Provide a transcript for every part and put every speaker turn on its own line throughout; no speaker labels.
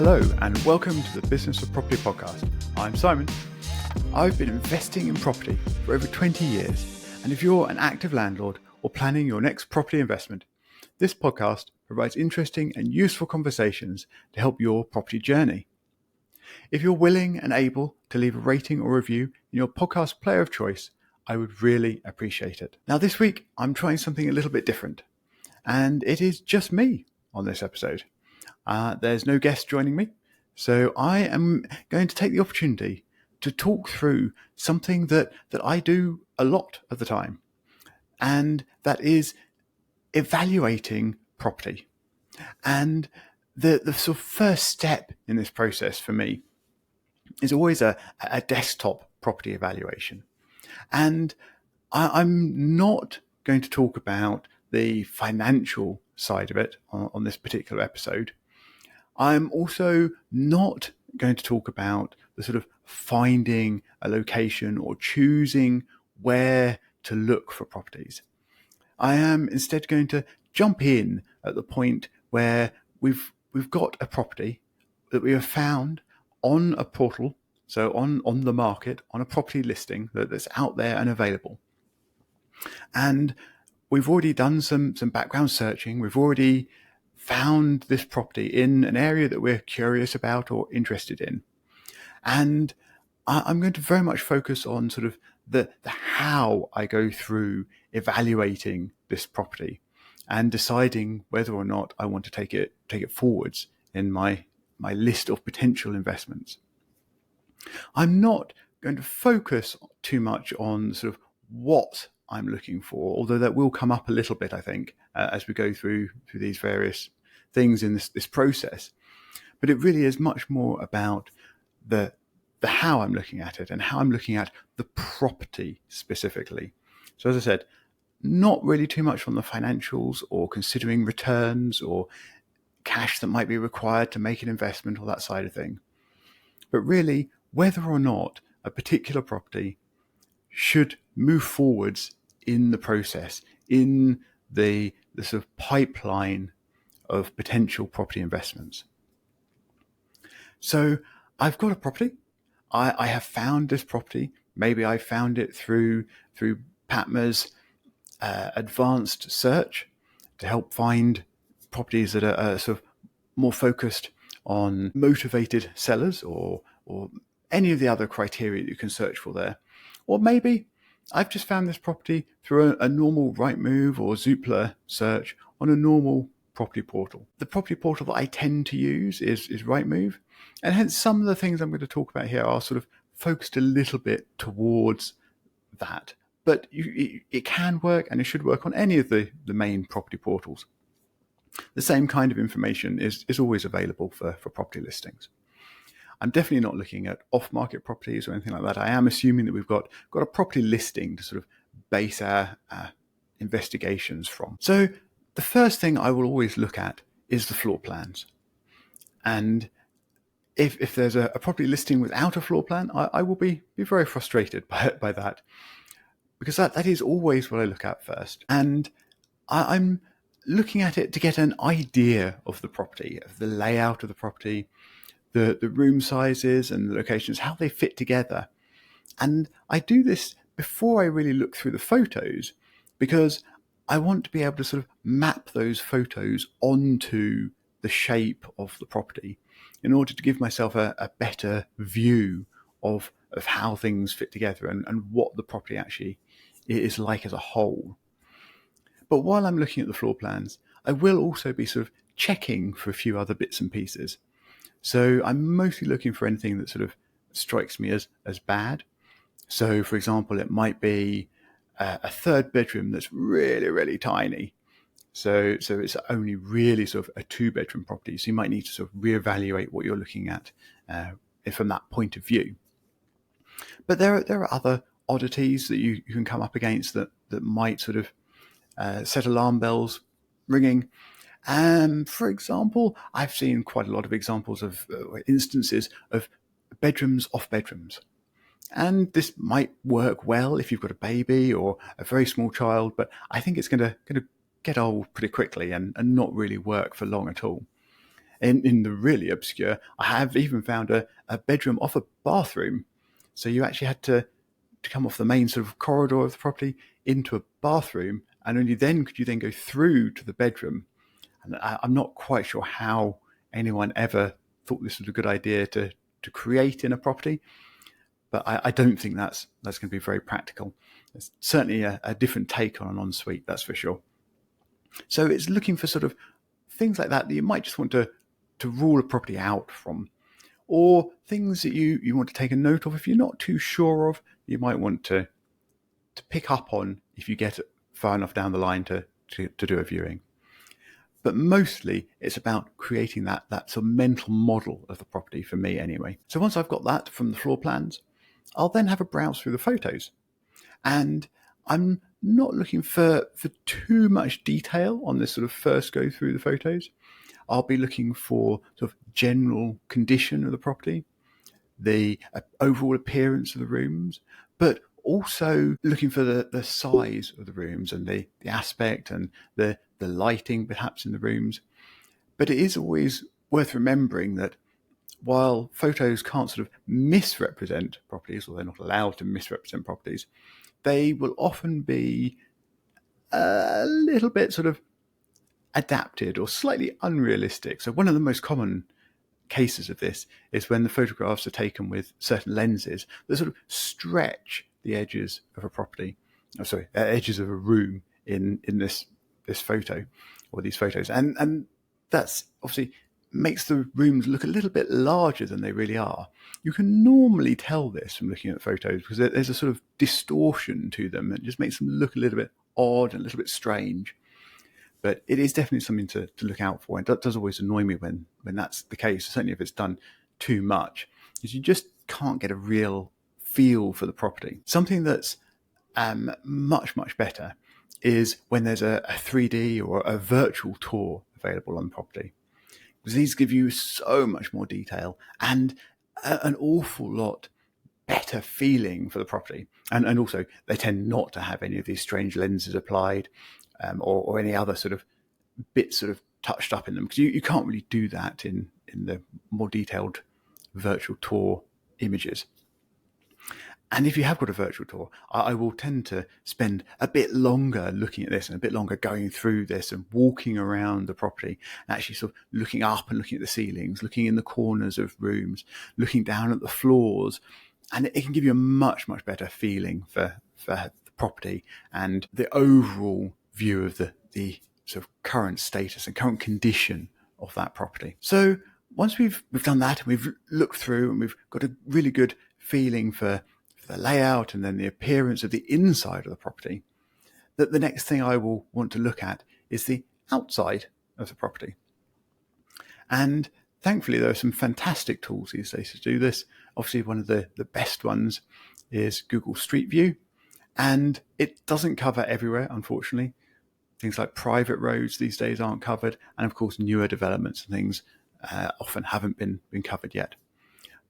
Hello and welcome to the Business of Property podcast. I'm Simon. I've been investing in property for over 20 years, and if you're an active landlord or planning your next property investment, this podcast provides interesting and useful conversations to help your property journey. If you're willing and able to leave a rating or review in your podcast player of choice, I would really appreciate it. Now this week, I'm trying something a little bit different, and it is just me on this episode. There's no guest joining me, so I am going to take the opportunity to talk through something that I do a lot of the time, and that is evaluating property. And the sort of first step in this process for me is always a desktop property evaluation. And I'm not going to talk about the financial side of it on this particular episode. I'm also not going to talk about the sort of finding a location or choosing where to look for properties. I am instead going to jump in at the point where we've got a property that we have found on a portal, so on the market, on a property listing that's out there and available. And we've already done some background searching. We've already found this property in an area that we're curious about or interested in. And I'm going to very much focus on sort of the how I go through evaluating this property and deciding whether or not I want to take it forwards in my list of potential investments. I'm not going to focus too much on sort of what I'm looking for, although that will come up a little bit, I think, as we go through these various things in this process. But it really is much more about the how I'm looking at it and how I'm looking at the property specifically. So as I said, not really too much on the financials or considering returns or cash that might be required to make an investment or that side of thing, but really whether or not a particular property should move forwards in the process, in the sort of pipeline of potential property investments. So I've got a property. I have found this property. Maybe I found it through PaTMa's advanced search to help find properties that are sort of more focused on motivated sellers or any of the other criteria that you can search for there. Or maybe I've just found this property through a normal Rightmove or Zoopla search on a normal property portal. The property portal that I tend to use is Rightmove, and hence some of the things I'm going to talk about here are sort of focused a little bit towards that. But it can work, and it should work on any of the main property portals. The same kind of information is always available for property listings. I'm definitely not looking at off-market properties or anything like that. I am assuming that we've got a property listing to sort of base our investigations from. So the first thing I will always look at is the floor plans. And if there's a property listing without a floor plan, I will be very frustrated by that, because that is always what I look at first. And I'm looking at it to get an idea of the property, of the layout of the property, the room sizes and the locations, how they fit together. And I do this before I really look through the photos, because I want to be able to sort of map those photos onto the shape of the property in order to give myself a better view of how things fit together and what the property actually is like as a whole. But while I'm looking at the floor plans, I will also be sort of checking for a few other bits and pieces. So I'm mostly looking for anything that sort of strikes me as bad. So, for example, it might be a third bedroom that's really, really tiny. So it's only really sort of a 2-bedroom property. So you might need to sort of reevaluate what you're looking at from that point of view. But there are other oddities that you can come up against that might sort of set alarm bells ringing. For example, I've seen quite a lot of examples of instances of bedrooms off bedrooms. And this might work well if you've got a baby or a very small child, but I think it's going to get old pretty quickly and not really work for long at all. In the really obscure, I have even found a bedroom off a bathroom. So you actually had to come off the main sort of corridor of the property into a bathroom, and only then could you then go through to the bedroom. And I'm not quite sure how anyone ever thought this was a good idea to create in a property, but I don't think that's going to be very practical. It's certainly a different take on an ensuite, that's for sure. So it's looking for sort of things like that you might just want to rule a property out from, or things that you want to take a note of if you're not too sure of. You might want to pick up on if you get far enough down the line to do a viewing. But mostly it's about creating that sort of mental model of the property, for me anyway. So once I've got that from the floor plans, I'll then have a browse through the photos. And I'm not looking for too much detail on this sort of first go through the photos. I'll be looking for sort of general condition of the property, the overall appearance of the rooms, but also looking for the size of the rooms and the aspect and the lighting perhaps in the rooms. But it is always worth remembering that while photos can't sort of misrepresent properties, or they're not allowed to misrepresent properties, they will often be a little bit sort of adapted or slightly unrealistic. So one of the most common cases of this is when the photographs are taken with certain lenses that sort of stretch the edges of a property, edges of a room in this photo or these photos, and that's obviously makes the rooms look a little bit larger than they really are. You can normally tell this from looking at photos because there's a sort of distortion to them that just makes them look a little bit odd and a little bit strange. But it is definitely something to look out for, and that does always annoy me when that's the case, certainly if it's done too much, because you just can't get a real feel for the property. Something that's much, much better is when there's a 3D or a virtual tour available on the property, because these give you so much more detail and an awful lot better feeling for the property. And also they tend not to have any of these strange lenses applied, or any other sort of bits sort of touched up in them, because you can't really do that in the more detailed virtual tour images. And if you have got a virtual tour, I will tend to spend a bit longer looking at this and a bit longer going through this and walking around the property, and actually sort of looking up and looking at the ceilings, looking in the corners of rooms, looking down at the floors. And it can give you a much, much better feeling for the property and the overall view of the sort of current status and current condition of that property. So once we've done that and we've looked through and we've got a really good feeling for the layout and then the appearance of the inside of the property, that the next thing I will want to look at is the outside of the property. And thankfully there are some fantastic tools these days to do this. Obviously one of the best ones is Google Streetview, and it doesn't cover everywhere, unfortunately. Things like private roads these days aren't covered, and of course newer developments and things often haven't been covered yet.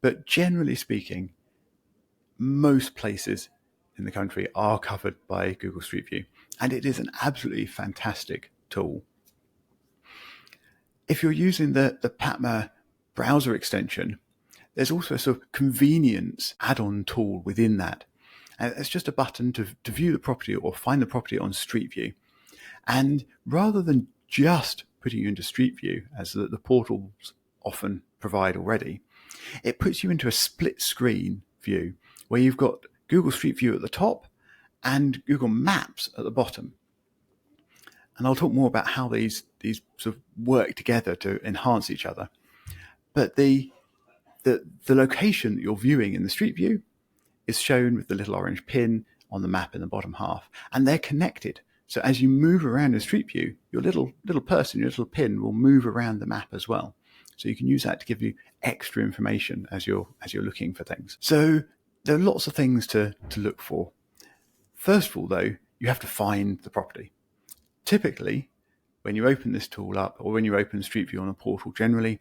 But generally speaking, most places in the country are covered by Google Street View, and it is an absolutely fantastic tool. If you're using the PaTMa browser extension, there's also a sort of convenience add-on tool within that. And it's just a button to view the property or find the property on Street View. And rather than just putting you into Street View, as the portals often provide already, it puts you into a split screen view where you've got Google Street View at the top and Google Maps at the bottom. And I'll talk more about how these sort of work together to enhance each other. But the location that you're viewing in the Street View is shown with the little orange pin on the map in the bottom half, and they're connected. So as you move around in Street View, your little person, your little pin will move around the map as well. So you can use that to give you extra information as you're looking for things. So there are lots of things to look for. First of all, though, you have to find the property. Typically, when you open this tool up, or when you open Street View on a portal generally,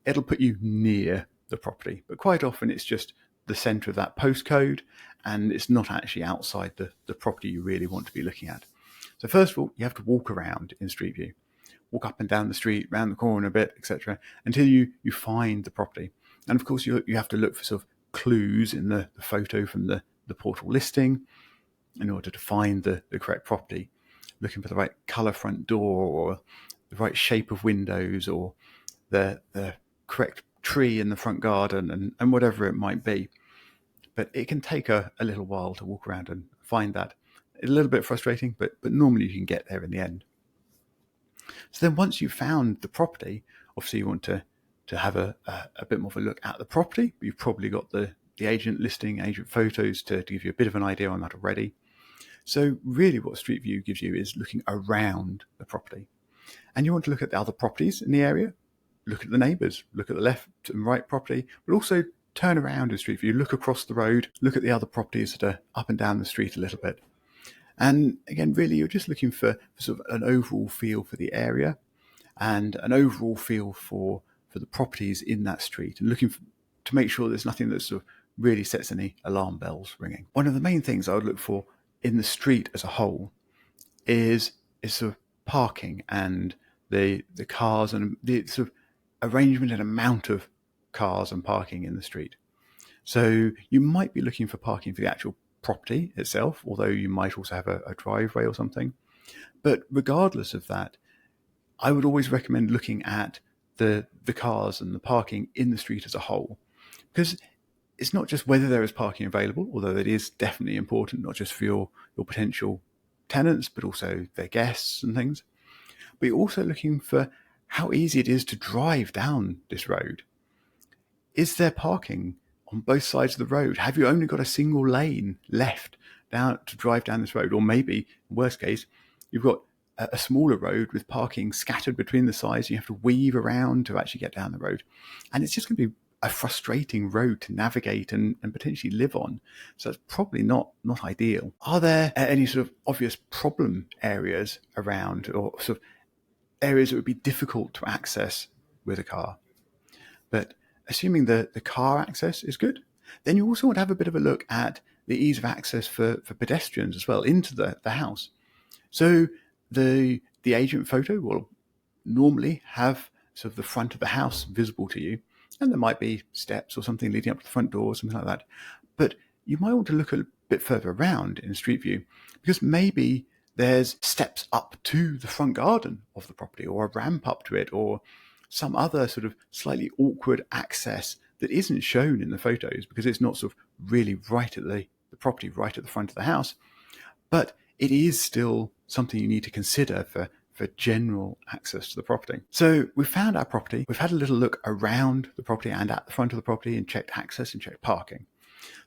it'll put you near the property. But quite often it's just the center of that postcode, and it's not actually outside the property you really want to be looking at. So first of all, you have to walk around in Street View. walk up and down the street, round the corner a bit, etc., until you find the property. And of course, you have to look for sort of clues in the photo from the portal listing in order to find the correct property, looking for the right colour front door or the right shape of windows or the correct tree in the front garden and whatever it might be. But it can take a little while to walk around and find that. It's a little bit frustrating, but normally you can get there in the end. So then once you've found the property, obviously you want to have a bit more of a look at the property. You've probably got the agent listing, agent photos to give you a bit of an idea on that already. So really what Streetview gives you is looking around the property. And you want to look at the other properties in the area, look at the neighbours, look at the left and right property, but also turn around in Streetview, look across the road, look at the other properties that are up and down the street a little bit. And again, really, you're just looking for sort of an overall feel for the area and an overall feel for the properties in that street, and looking to make sure there's nothing that sort of really sets any alarm bells ringing. One of the main things I would look for in the street as a whole is sort of parking and the cars and the sort of arrangement and amount of cars and parking in the street. So you might be looking for parking for the actual property itself, although you might also have a driveway or something. But regardless of that, I would always recommend looking at the cars and the parking in the street as a whole, because it's not just whether there is parking available, although it is definitely important, not just for your potential tenants, but also their guests and things. But you're also looking for how easy it is to drive down this road. Is there parking on both sides of the road? Have you only got a single lane left down to drive down this road? Or maybe, worst case, you've got a smaller road with parking scattered between the sides. You have to weave around to actually get down the road. And it's just going to be a frustrating road to navigate and potentially live on. So it's probably not ideal. Are there any sort of obvious problem areas around, or sort of areas that would be difficult to access with a car? But assuming the car access is good, then you also want to have a bit of a look at the ease of access for pedestrians as well into the house. So the agent photo will normally have sort of the front of the house visible to you, and there might be steps or something leading up to the front door or something like that. But you might want to look a bit further around in Streetview, because maybe there's steps up to the front garden of the property, or a ramp up to it, or some other sort of slightly awkward access that isn't shown in the photos because it's not sort of really right at the property, right at the front of the house. But it is still something you need to consider for general access to the property. So we've found our property. We've had a little look around the property and at the front of the property and checked access and checked parking.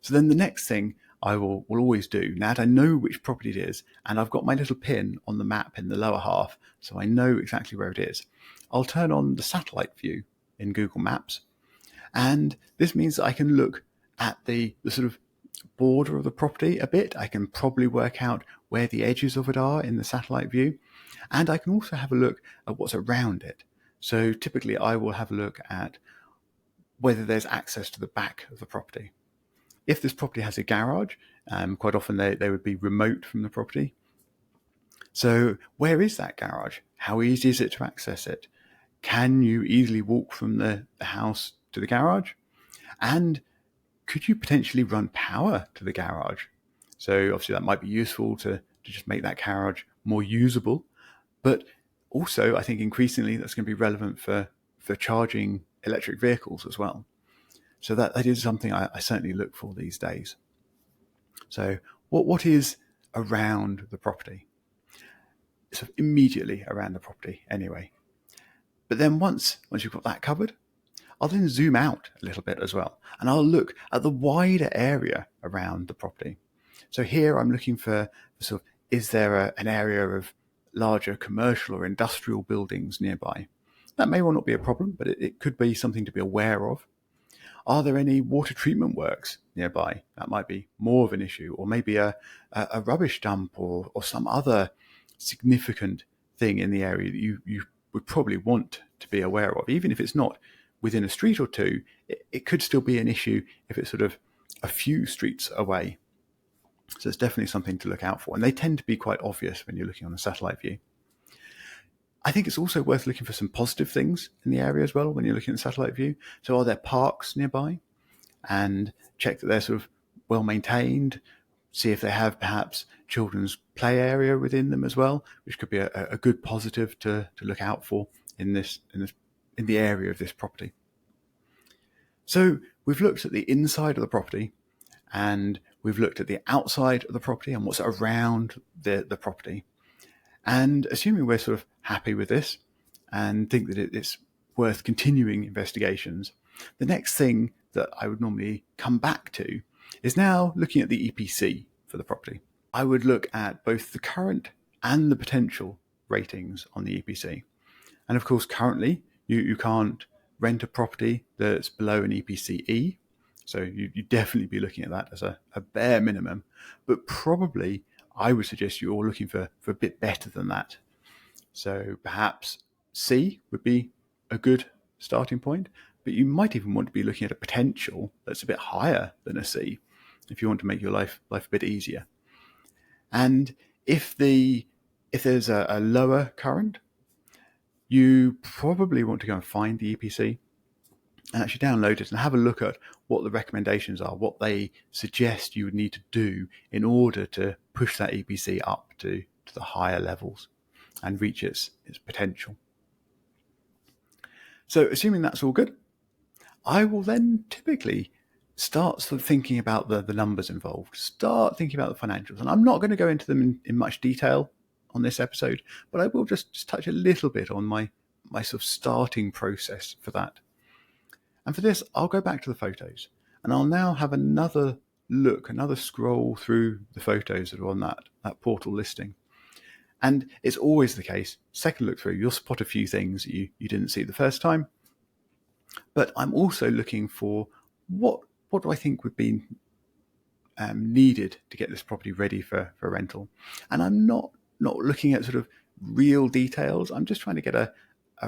So then the next thing I will always do, now that I know which property it is, and I've got my little pin on the map in the lower half, so I know exactly where it is, I'll turn on the satellite view in Google Maps. And this means that I can look at the sort of border of the property a bit. I can probably work out where the edges of it are in the satellite view. And I can also have a look at what's around it. So typically I will have a look at whether there's access to the back of the property. If this property has a garage, quite often they would be remote from the property. So where is that garage? How easy is it to access it? Can you easily walk from the house to the garage? And could you potentially run power to the garage? So obviously that might be useful to just make that garage more usable. But also I think increasingly that's going to be relevant for charging electric vehicles as well. So that is something I certainly look for these days. So what is around the property? Sort of immediately around the property anyway. But then once you've got that covered, I'll then zoom out a little bit as well, and I'll look at the wider area around the property. So here I'm looking for sort of, is there an area of larger commercial or industrial buildings nearby? That may well not be a problem, but it could be something to be aware of. Are there any water treatment works nearby? That might be more of an issue, or maybe a rubbish dump or some other significant thing in the area that you would probably want to be aware of. Even if it's not within a street or two, it could still be an issue if it's sort of a few streets away. So it's definitely something to look out for. And they tend to be quite obvious when you're looking on a satellite view. I think it's also worth looking for some positive things in the area as well when you're looking at satellite view. So are there parks nearby? And check that they're sort of well maintained. See if they have perhaps children's play area within them as well, which could be a good positive to look out for in the area of this property. So we've looked at the inside of the property, and we've looked at the outside of the property and what's around the property. And assuming we're sort of happy with this and think that it's worth continuing investigations, the next thing that I would normally come back to is now looking at the EPC for the property. I would look at both the current and the potential ratings on the EPC. And of course, currently, you can't rent a property that's below an EPC E. So you'd definitely be looking at that as a bare minimum. But probably I would suggest you're looking for a bit better than that. So perhaps C would be a good starting point, but you might even want to be looking at a potential that's a bit higher than a C if you want to make your life a bit easier. And if there's a lower current, you probably want to go and find the EPC and actually download it and have a look at what the recommendations are, what they suggest you would need to do in order to push that EPC up to the higher levels and reach its potential. So assuming that's all good, I will then typically start sort of thinking about the numbers involved, start thinking about the financials. And I'm not going to go into them in much detail on this episode, but I will just touch a little bit on my sort of starting process for that. And for this, I'll go back to the photos and I'll now have another scroll through the photos that are on that portal listing. And it's always the case, second look through, you'll spot a few things that you didn't see the first time. But I'm also looking for what do I think would be needed to get this property ready for rental. And I'm not looking at sort of real details. I'm just trying to get a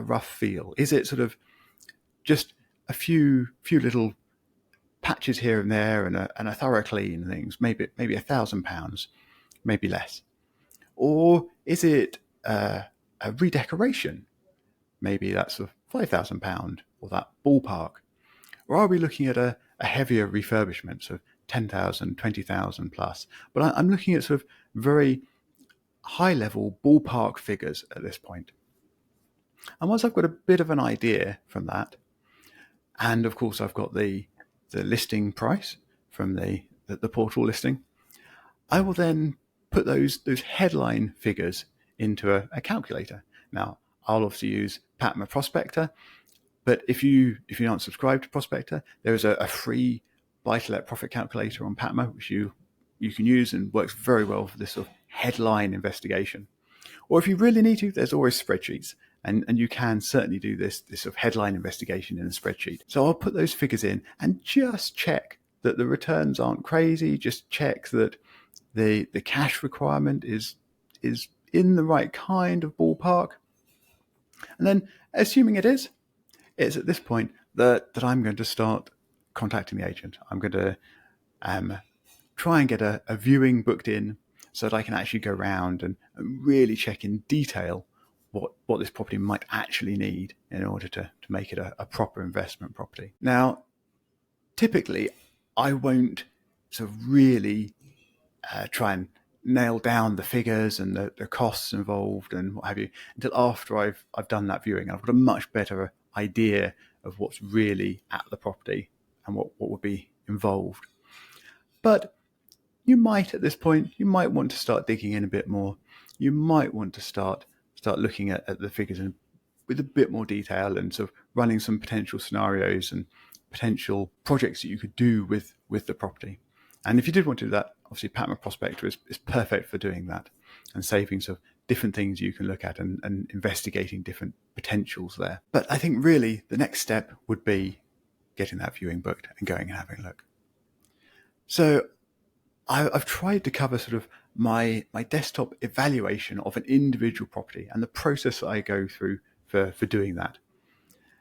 rough feel. Is it sort of just a few little patches here and there and a thorough clean and things, maybe £1,000, maybe less? Or is it a redecoration? Maybe that's sort of £5,000 or that ballpark. Or are we looking at a heavier refurbishment, so 10,000, 20,000 plus? But I'm looking at sort of very high level ballpark figures at this point. And once I've got a bit of an idea from that, and of course I've got the listing price from the portal listing, I will then put those headline figures into a calculator. Now, I'll obviously use PaTMa Prospector, but if you aren't subscribed to Prospector, there is a free buy-to-let profit calculator on PaTMa, which you can use and works very well for this sort of headline investigation. Or if you really need to, there's always spreadsheets, and you can certainly do this sort of headline investigation in a spreadsheet. So I'll put those figures in and just check that the returns aren't crazy, just check that the cash requirement is in the right kind of ballpark. And then, assuming it's at this point that I'm going to start contacting the agent. I'm going to try and get a viewing booked in so that I can actually go around and really check in detail what this property might actually need in order to make it a proper investment property. Now, typically, I won't sort of really try and nail down the figures and the costs involved and what have you until after I've done that viewing. I've got a much better idea of what's really at the property and what would be involved. But you might, at this point, you might want to start digging in a bit more. You might want to start looking at the figures with a bit more detail and sort of running some potential scenarios and potential projects that you could do with the property. And if you did want to do that, obviously PaTMa Prospector is perfect for doing that and saving sort of different things you can look at and investigating different potentials there. But I think really the next step would be getting that viewing booked and going and having a look. So I've tried to cover sort of my desktop evaluation of an individual property and the process that I go through for doing that.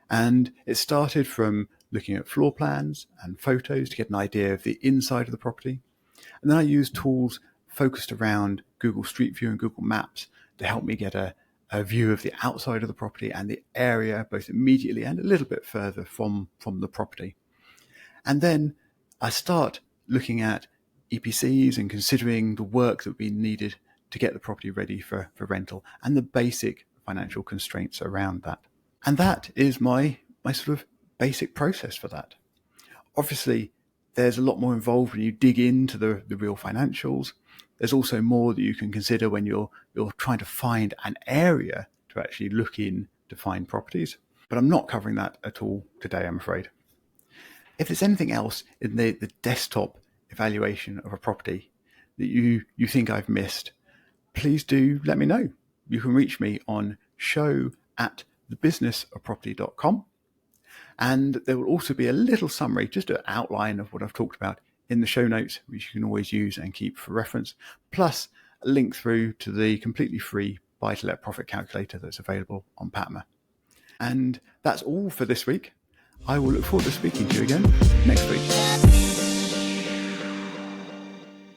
And it started from looking at floor plans and photos to get an idea of the inside of the property. And then I used tools focused around Google Streetview and Google Maps to help me get a a view of the outside of the property and the area, both immediately and a little bit further from the property. And then I start looking at EPCs and considering the work that would be needed to get the property ready for rental and the basic financial constraints around that. And that is my sort of basic process for that. Obviously, there's a lot more involved when you dig into the real financials. There's also more that you can consider when you're trying to find an area to actually look in to find properties. But I'm not covering that at all today, I'm afraid. If there's anything else in the desktop evaluation of a property that you think I've missed, please do let me know. You can reach me on show@thebusinessofproperty.com. And there will also be a little summary, just an outline of what I've talked about in the show notes, which you can always use and keep for reference, plus a link through to the completely free buy-to-let profit calculator that's available on PaTMa. And that's all for this week. I will look forward to speaking to you again next week.